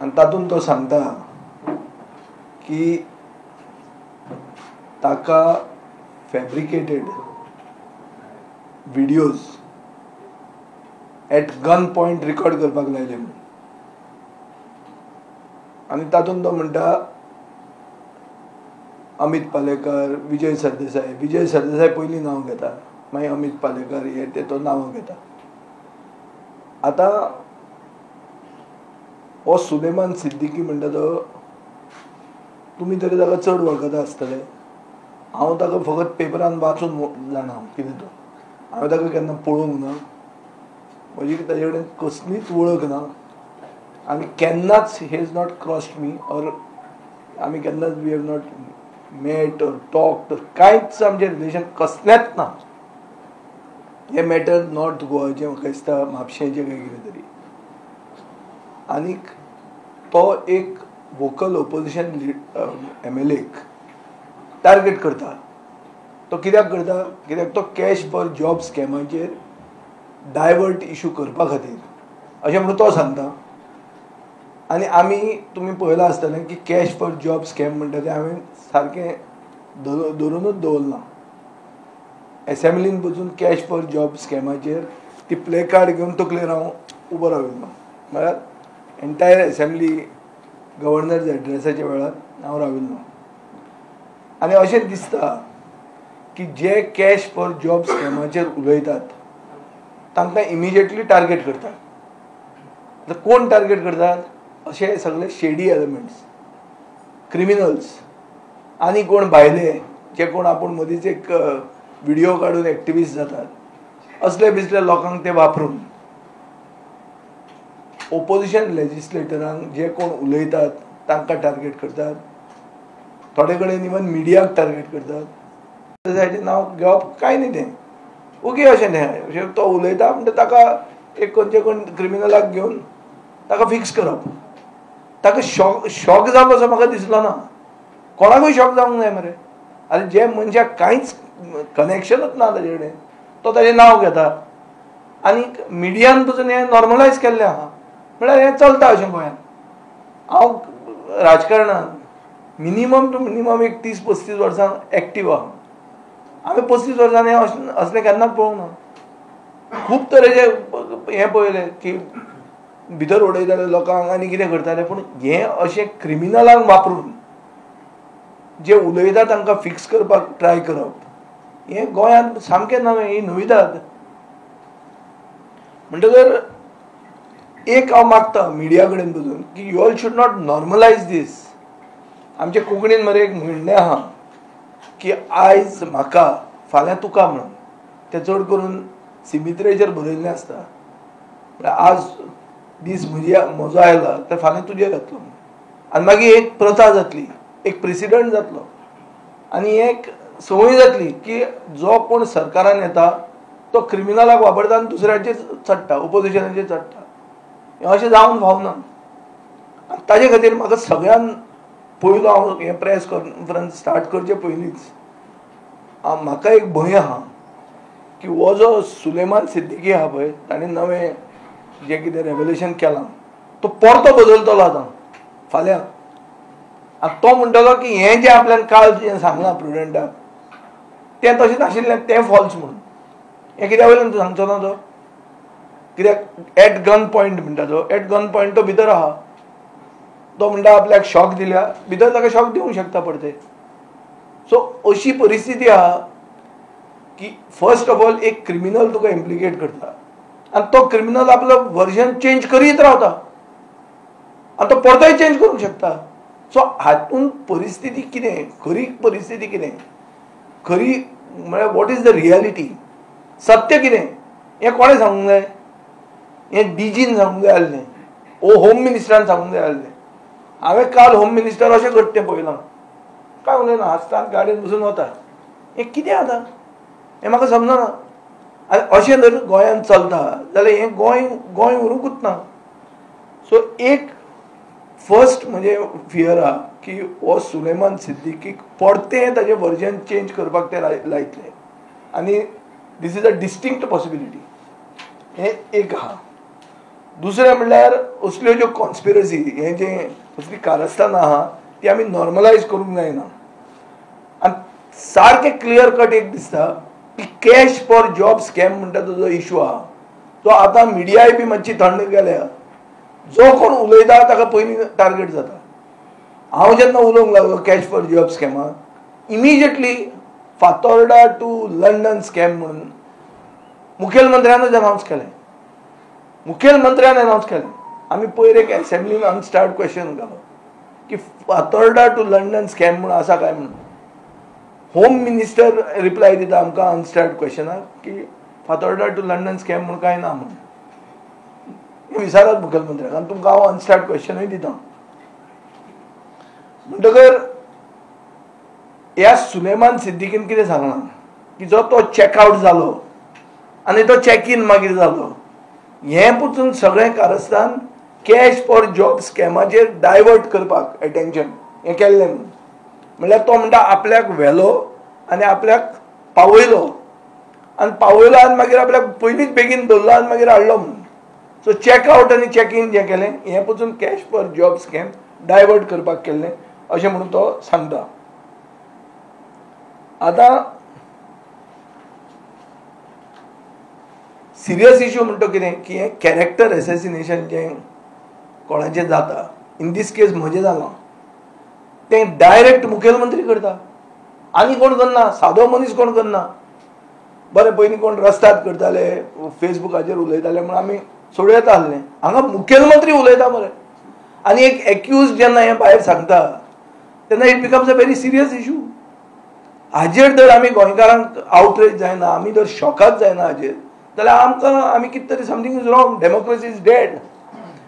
आनी तातूंत तो सांगता की ताका fabricated videos at gun point record करपाक लायले म्हणून. आनी तातूंत तो म्हणटा अमित पालेकर, विजय सरदेसाय पयलीं नांव घेता, मागीर अमित पालेकर हे ते तो नांव घेता. आतां हो सुलेमान सिद्दीकी म्हणटा तो तुमी तरी ताका चड वळखता आसतले. हांव ताका फकत पेपरान वाचून जाणा कितें तो. हांवें ताका केन्ना पळोवंक ना, म्हजी ताजे कडेन कसलीच वळख ना आनी केन्नाच हे is not crossed me or आमी केन्नाच we have not met or talked, कांयच आमचें रिलेशन कसलेंच ना. हे मॅटर नॉर्थ गोवाचें म्हाका दिसता म्हापशेंचें काय कितें तरी. आनीक तो एक वोकल ओपोजिशन MLAक टार्गेट करता. तो कित्याक करता? कित्याक तो कॅश फॉर जॉब स्कॅमाचेर डायवर्ट इशू करपा खातीर अशें म्हणून तो सांगता. आनी आमी तुमी पळयलां आसतलें की कॅश फॉर जॉब स्कॅम म्हणटा तें हांवें सारकें धरूनच दवरलां. एसेंब्लीन बसून कॅश फॉर जॉब स्कॅमाचेर ती प्ले कार्ड घेवन तकलेर हांव उबो राविल्लो. म्हळ्यार एंटायर एसेंब्ली गव्हर्नर एड्रेसाच्या वेळार हांव राविल्लो. आनी अशें दिसता की जे कॅश फॉर जॉब स्कॅमाचेर उलयतात तांकां इमिजिएटली टार्गेट करतात. आतां कोण टार्गेट करतात? अशे सगळे शेडी एलिमेंट्स, क्रिमिनल्स आनी कोण भायले जे कोण आपूण मदींच एक व्हिडिओ काडून एक्टिविस्ट जातात असले बिसले लोकांक ते वापरून ओपोजिशन लेजिस्लेटरांक जे कोण उलयतात तांकां टार्गेट करतात. थोडे कडेन इवन मिडियाक टार्गेट करतात. तेजें नांव घेवप कांय न्ही तें ओके अशें न्ही. अशें तो उलयता म्हणटा ताका एक खंयचे कोण क्रिमिनलाक घेवन ताका फिक्स करप. ताका शॉक जालो असो म्हाका दिसलो ना. कोणाकूय शॉक जावंक जाय मरे. आनी जे मनशाक कांयच कनेक्शनूच ना ताजे कडेन तो ताजें नांव घेता. आनीक मिडियान पसून हें नॉर्मलायज केल्लें आहा. म्हळ्यार हें चलता अशें गोंयांत. हांव राजकारणांत मिनिमम टू मिनिमम एक 30-35 वर्सां एक्टीव आहा. हांवें 35 वर्सांनी असलें केन्नाच पळोवंक ना. खूब तरेचे हें पळयलें की भितर उडयताले लोकांक आनी कितें करताले. पूण हें अशें क्रिमिनलांक वापरून जे उलयता तांकां फिक्स करपाक ट्राय करप हें गोंयांत सामकें नवें. ही नविदाद. म्हणटकर एक हांव मागता मिडिया कडेन बसून की you all should not normalise दीस. आमचे कोंकणीन मरे एक म्हणणें आहा की आयज म्हाका फाल्यां तुका म्हणून. तें चड करून सिमित्रेचेर बरयल्लें आसता. आज दीस म्हजो आयला तर फाल्यां तुजेर येतलो. आनी मागीर एक प्रथा जातली, एक प्रेसिडंट जातलो आनी एक संवय जातली की जो कोण सरकारान येता तो क्रिमिनलाक वापरता आनी दुसऱ्याचेर चडटा, ओपोजिशनाचेर चडटा. हें अशें जावंक फावना. ताजे खातीर म्हाका सगळ्यान पयलो हांव हें प्रेस कॉन्फरन्स स्टार्ट करचे पयलींच म्हाका एक भंय आहा की हो जो सुलेमान सिद्दीकी आहा पळय ताणें नवें जें कितें रेवल्युशन केलां तो परतो बदलतलो आतां फाल्यां. आनी तो म्हणटलो की हें जें आपल्यान काल जें सांगलां प्रुडंटाक तें तशें नाशिल्लें, तें फॉल्स म्हणून. हें कित्या वयल्यान तूं सांगचो ना तो? कित्याक एट गन पॉयंट म्हणटा तो. एट गन पॉयंट तो भितर आहा. तो म्हणटा आपल्याक शॉक दिल्या भितर ताका शॉक दिवंक शकता परते. सो अशी परिस्थिती आहा की फर्स्ट ऑफ ऑल एक क्रिमिनल तुका इम्प्लिकेट करता आनी तो क्रिमिनल आपलो वर्जन चेंज करीत रावता आनी तो परतोय चेंज करूंक शकता. सो हातूंत परिस्थिती कितें, खरी परिस्थिती कितें, खरी म्हळ्यार वॉट इज द रियलिटी, सत्य कितें हें कोणें सांगूंक जाय? हें डीजीन सांगूंक जाय आसलें, होम मिनिस्टरान सांगूंक जाय आसलें. हांवें काल होम मिनिस्टर अशें करचें पळयलां. काय उलयना, हांसतात गाडयेन बसून वता. हें कितें आतां हें म्हाका समजना. आनी अशें जर गोंयांत चलता जाल्यार हें गोंय उरूंकूच ना. सो एक फर्स्ट म्हणजे फियर आहा की हो सुलेमान सिद्दीकीक परतें ताजें वर्जन चेंज करपाक ते लायतले आनी this is a distinct possibility. हें एक आहा. दुसरें म्हणल्यार असल्यो ज्यो कॉन्स्पिरसी हे जे असली कारस्थान आहा ती आमी नॉर्मलायज करूंक जायना. आनी सारकें क्लियर कट एक दिसता की कॅश फॉर जॉब स्कॅम म्हणटा तो जो इशू आहा तो आतां मिडियाय बी मातशी थंड केल्या. जो कोण उलयता ताका पयलीं टार्गेट जाता. हांव जेन्ना उलोवंक लागलो कॅश फॉर जॉब स्कॅमाक immediately Fatorda to London scam म्हणून मुखेलमंत्र्यानूच अनावन्स केलें. मुखेलमंत्र्यान अनावन्स केलें. आमी पयर एक असेंब्लीन अनस्टार्ड क्वेश्चन घालो की फातोर्डा टू लंडन स्कॅम म्हणून आसा काय म्हणून. होम मिनिस्टर रिप्लाय दिता आमकां अनस्टार्ड क्वेश्चनाक की फातोर्डा टू लंडन स्कॅम म्हणून कांय ना म्हणून. विचारात मुखेलमंत्र्याक आनी तुमकां हांव अनस्टार्ड क्वेश्चनूय दिता. म्हणटकर ह्या सुलेमान सिद्दीकीन कितें सांगलां की जो तो चॅकआउट जालो आनी तो चॅक इन मागीर जालो हें पसून सगळें कारस्थान कॅश फॉर जॉब स्कॅमाचेर डायवर्ट करपाक एटेन्शन हें केल्लें म्हणून. म्हणल्यार तो म्हणटा आपल्याक व्हेलो आनी आपल्याक पावयलो आनी पावयलो आनी मागीर आपल्याक पयलींच बेगीन दवरलो आनी मागीर हाडलो म्हणून. सो चॅकआउट आनी चॅक इन जें केलें हें पसून cash for job scam divert करपाक केल्लें अशें म्हणून तो सांगता. आतां सिरियस इश्यू म्हणटा कितें की हें कॅरेक्टर एसेसिनेशन जें कोणाचें जाता इन दीस केस म्हजें जालां तें डायरेक्ट मुखेलमंत्री करता आनी कोण करना. सादो मनीस कोण करना. बरें पयलीं कोण रस्त्यार करताले फेसबुकाचेर उलयताले म्हणून आमी सोडूं येता आसलें. हांगा मुखेलमंत्री उलयता मरे आनी एक एक्यूज जेन्ना हें भायर सांगता तेन्ना it becomes a very serious issue. हाजेर जर आमी गोंयकारांक आवटरेज जायना आमी जर शॉकाच जायना हाजेर जाल्यार आमी कितें तरी something is wrong. Democracy is dead.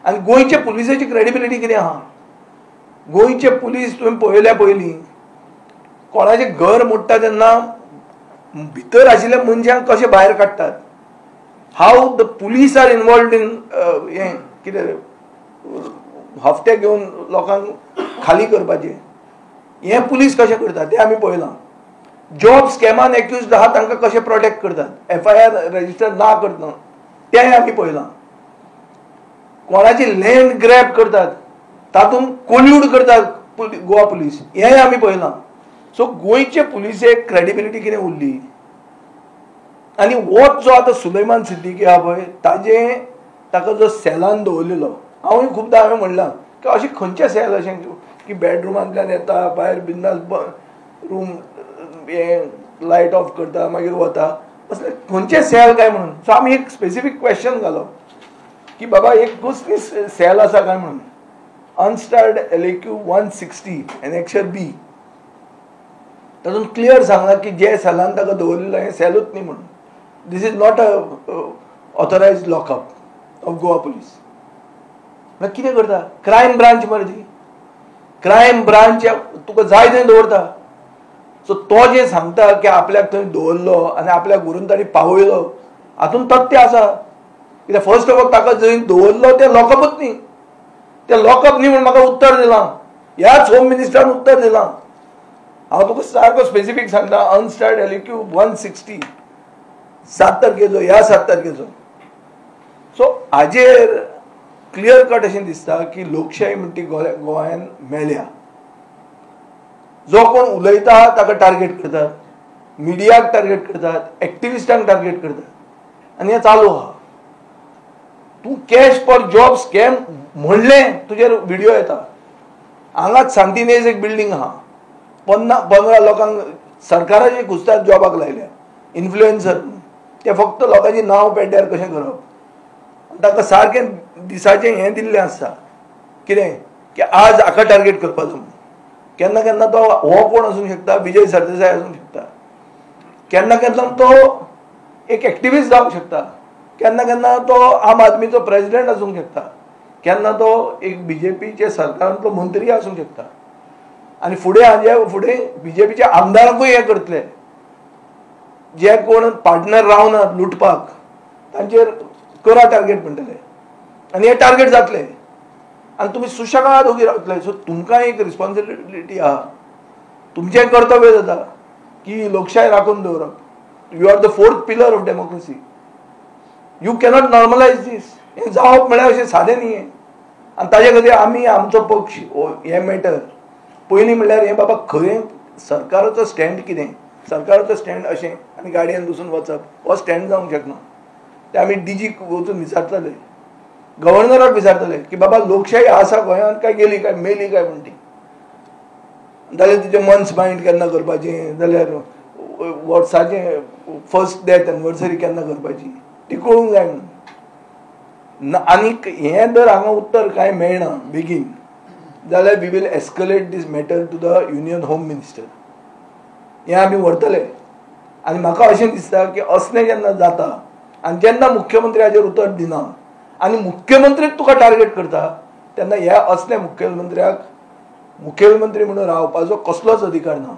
आनी गोंयचे पुलिसाची क्रेडिबिलिटी कितें आहा. गोंयचे पुलीस तुवें पळयल्या पयलीं कोणाचें घर मोडटा तेन्ना भितर आशिल्ल्या मनशांक कशें भायर काडटात. How the police are involved in हें कितें हफ्ते घेवन लोकांक खाली करपाचें हें पुलीस कशें करता तें आमी पळयलां. जॉब स्कॅमान एक्यूज आहा तांकां कशें प्रोटेक्ट करतात. FIR रजिस्टर ना करता तें आमी पळयलां. कोणाची लँड ग्रॅब करतात तातूंत कोल्यूड करतात गोवा पुलीस हेंय आमी पळयलां. सो गोंयचे पुलिसेक क्रेडिबिलिटी कितें उरली. आनी होच जो आतां सुलेमान सिद्दीकी आहा पळय ताका जो सेलान दवरलेलो हांवूय खुबदां हांवें म्हणलां की अशें खंयचें सेल अशें की बेडरुमांतल्यान येता भायर बिंदास रूम हें लायट ऑफ करता मागीर वता असलें खंयचें सेल काय म्हणून. सो आमी एक स्पेसिफीक क्वेश्चन घालो की बाबा एक कसली सेल आसा काय म्हणून. अनस्टार्ड LAQ 160 एनेक्शर B तातूंत क्लियर सांगलां की जे सेलान ताका दवरलेलो हें सेलूच न्ही म्हणून. This is not a authorised lockup of Goa police. मागीर कितें करता क्रायम ब्रांच मरे ती. क्रायम ब्रांच तुका जाय थंय दवरता. सो तो जें सांगता की आपल्याक थंय दवरलो आनी आपल्याक व्हरून ताणी पावयलो हातूंत तथ्य आसा. कित्याक फर्स्ट ऑफ ऑल ताका जंय दवरलो तें लॉकअपच न्ही. तें लॉकअप न्ही म्हणून म्हाका उत्तर दिलां. ह्याच होम मिनिस्टरान उत्तर दिलां. हांव तुका सारको स्पेसिफीक सांगता. अनस्टार्ड LAQ 160 7 तारखेचो ह्या 7 तारखेचो. सो हाजेर क्लियर कट अशें दिसता की लोकशाही म्हणटी गोंयांत मेल्या. जो कोण उलयता ताका टार्गेट करतात. मिडियाक टार्गेट करतात. एक्टिविस्टांक टार्गेट करतात आनी हें चालू आहा. तूं कॅश फॉर जॉब स्कॅम म्हणलें तुजेर व्हिडिओ येता. हांगाच सांतिनेज एक बिल्डींग आहा 15 लोकांक सरकाराचे घुसतात जॉबाक लायल्या इन्फ्लुएन्सर. ते फक्त लोकांची नांव पेड्ड्यार कशें करप. ताका सारकें दिसाचें हें दिल्लें आसता कितें की आज हाका टार्गेट करपाचो. केन्ना केन्ना तो हो कोण आसूंक शकता विजय सरदेसाय आसूंक शकता. केन्ना केन्ना तो एक एक्टिविस्ट जावंक शकता. केन्ना केन्ना तो आम आदमीचो प्रेसिडेंट आसूंक शकता. केन्ना तो एक BJPचे सरकारांतलो मंत्री आसूंक शकता. आनी फुडें BJPचे आमदारांकूय हें करतले. जे कोण पार्टनर रावनात लुटपाक तांचेर करा टार्गेट म्हणटले आनी हे टार्गेट जातले आनी तुमी सुशेगाद उगी रावतले. सो तुमकां एक रिस्पॉन्सिबिलिटी आहा. तुमचें कर्तव्य जाता की लोकशाय राखून दवरप. You are the 4th pillar of democracy. You cannot normalise this. हें जावप म्हळ्यार अशें सादें न्ही हें. आनी ताजे खातीर आमी आमचो पक्ष हें मॅटर पयलीं म्हणल्यार हें बाबा खंय सरकाराचो स्टँड कितें, सरकाराचो स्टँड अशें आनी गाडयेन बसून वचप हो स्टँड जावंक शकना. ते आमी डीजीक वचून विचारतले, गव्हर्नराक विचारतले की बाबा लोकशाही आसा गोंयांत काय गेली काय मेली काय म्हण ती. जाल्यार तुजें मंथ्स मायंड केन्ना करपाचें, जाल्यार वर्साचें फर्स्ट डेथ एनिवर्सरी केन्ना करपाची ती कळूंक जाय म्हणून. आनीक हें जर हांगा उत्तर कांय मेळना बेगीन जाल्यार we will escalate this matter to the union home minister. हें आमी व्हरतले. आनी म्हाका अशें दिसता की असलें जेन्ना जाता आनी जेन्ना मुख्यमंत्री हाजेर उतर दिना आनी मुख्यमंत्रीच तुका टार्गेट करता तेन्ना ह्या असल्या मुख्यमंत्र्याक मुख्यमंत्री म्हणून रावपाचो कसलोच अधिकार ना.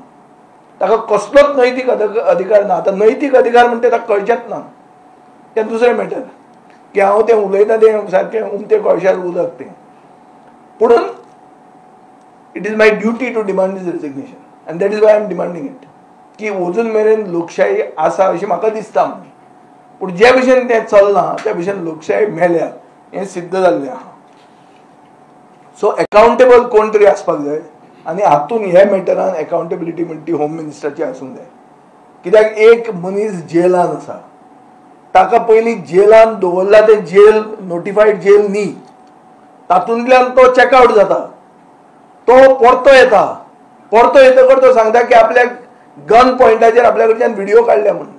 ताका कसलोच नैतीक अधिकार ना. आतां नैतीक अधिकार म्हणटा ताका कळचेंच ना. तें दुसरें मॅटर की हांव तें उलयता तें सारकें उमतें कळशार उदक तें. पुणून it is my duty to demand this resignation and that is why I am demanding it. की अजून मेरेन लोकशाही आसा अशें म्हाका दिसता. पूण जे भशेन तें चलना त्या भशेन लोकशाही मेल्या हें सिद्ध जाल्लें आहा. सो अकाउंटेबल कोण तरी आसपाक जाय आनी हातून ह्या मॅटरान अकाउंटेबिलिटी म्हणटा ती होम मिनिस्टराची आसूंक जाय. कित्याक एक मनीस जेलान आसा, ताका पयलीं जेलान दवरला तें जेल नोटिफायड जेल न्ही, तातूंतल्यान तो चॅकआउट जाता, तो परतो येता, परतो येतकर तो सांगता की आपल्याक गन पॉयंटाचेर आपल्या कडच्यान व्हिडिओ काडल्या म्हणून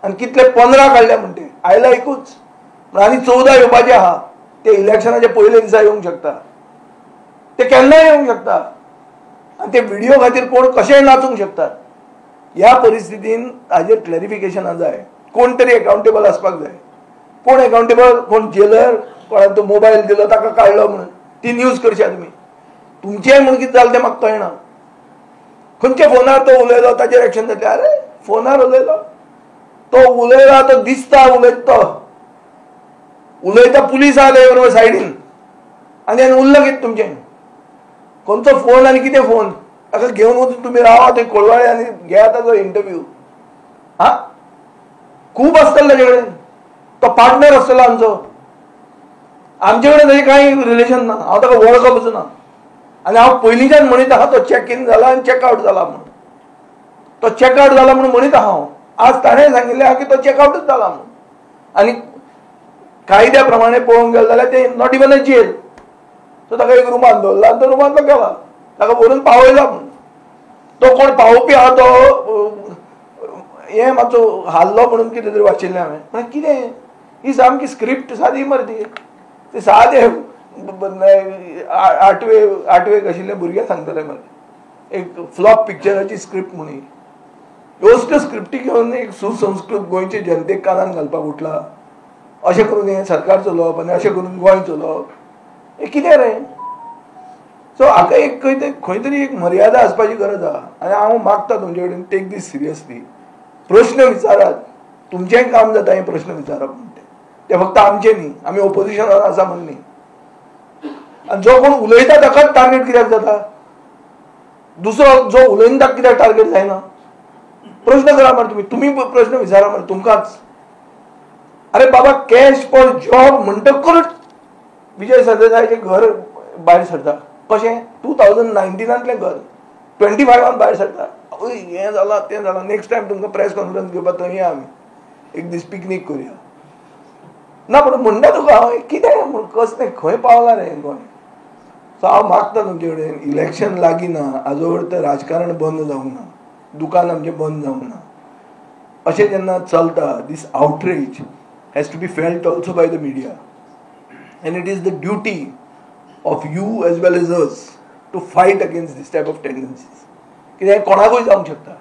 आनी कितले 15 काडल्या म्हणटे. आयला एकूच आनी 14 येवपाचे आहा. ते इलेक्शनाचे पयले दिसा येवंक शकता, ते केन्नाय येवंक शकता. आनी ते व्हिडिओ खातीर कोण कशेंय नाचूंक शकतात. ह्या परिस्थितीन हाजेर क्लॅरिफिकेशनां जाय. कोण तरी अकाउंटेबल आसपाक जाय. कोण अकाउंटेबल, कोण जेलर, कोणाक तो मोबायल दिलो ताका काडलो म्हणून ती न्यूज करशा तुमी. तुमचेंय म्हूण कितें जालें तें म्हाका कळना. खंयच्या फोनार तो उलयलो ताचेर एक्शन जातलें. अरे फोनार उलयलो, तो उलयला, तो दिसता उलयता तो, उलयता पुलीस आहा ते बरोबर सायडीन आनी उरलं कितें तुमचें. खंयचो फोन आनी कितें फोन ताका घेवन वचून तुमी रावा थंय कोळवाळे आनी घेयात ताचो इंटरव्यू. हा खूब आसतलें ताचे कडेन. तो पार्टनर आसतलो आमचो. आमचे कडेन ताजें कांय रिलेशन ना. हांव ताका वळखप ना. आनी हांव पयलींच्यान म्हणीत आहा तो चॅक इन जाला आनी चॅकआउट जाला म्हणून. तो चॅकआउट जाला म्हणून म्हणीत आहा हांव. आज ताणें सांगिल्लें आहा की तो चॅकआउटूच जाला म्हणून. आनी कायद्या प्रमाणे पळोवंक गेले जाल्यार ते not even a jail. So ताका एक रुमान दवरला आनी तो रुमांतलो गेला. ताका व्हरून पावयला म्हणून. तो कोण पावोवपी आहा तो हें मातसो हाल्लो म्हणून कितें तरी वाचिल्लें हांवें. म्हळ्यार कितें ही सामकी स्क्रिप्ट सादी मरे ती सादें 8वेक आशिल्ले भुरगे सांगतले मरे एक फ्लॉप पिक्चराची स्क्रिप्ट म्हणून. ह्योच त्यो स्क्रिप्टी घेवन एक सुसंस्कृत गोंयचे जनतेक कानान घालपाक उठला. अशें करून हें सरकार चलोवप आनी अशें करून गोंय चलोवप हें कितें रे. सो हाका एक खंय तरी एक मर्यादा आसपाची गरज आहा. आनी हांव मागता तुमचे कडेन टेक दीस सिरियसली. प्रश्न विचारात. तुमचेंय काम जाता हे प्रश्न विचारप म्हणटे. ते फक्त आमचे न्ही, आमी ओपोजिशनान आसा म्हण न्ही. आनी जो कोण उलयता ताकाच टार्गेट कित्याक जाता. दुसरो जो उलयना ताका कित्याक टार्गेट जायना. प्रश्न करा मरे तुमी प्रश्न विचारा मरे तुमकांच. अरे बाबा कॅश फॉर जॉब म्हणटकूच विजय सरदेसायचें घर भायर सरता. कशें 2019तलें घर 25 भायर सरता. हें जालां तें जालां. नेक्स्ट टायम तुमकां प्रेस कॉन्फरन्स घेवपाक थंय या आमी एक दीस पिकनीक करुया. ना पूण म्हणटा तुका हांव कितें म्हूण कसलें खंय पावलां रे गोंय. सो हांव मागता तुमचे कडेन इलेक्शन लागीं ना हाजो अर्थ राजकारण बंद जावंक ना, दुकान आमचें बंद जावंक ना. अशें जेन्ना चलता दीस outreach has to be felt also by the media and it is the duty of you as well as us to fight against this type of tendencies. कित्याक कोणाकूय जावंक शकता.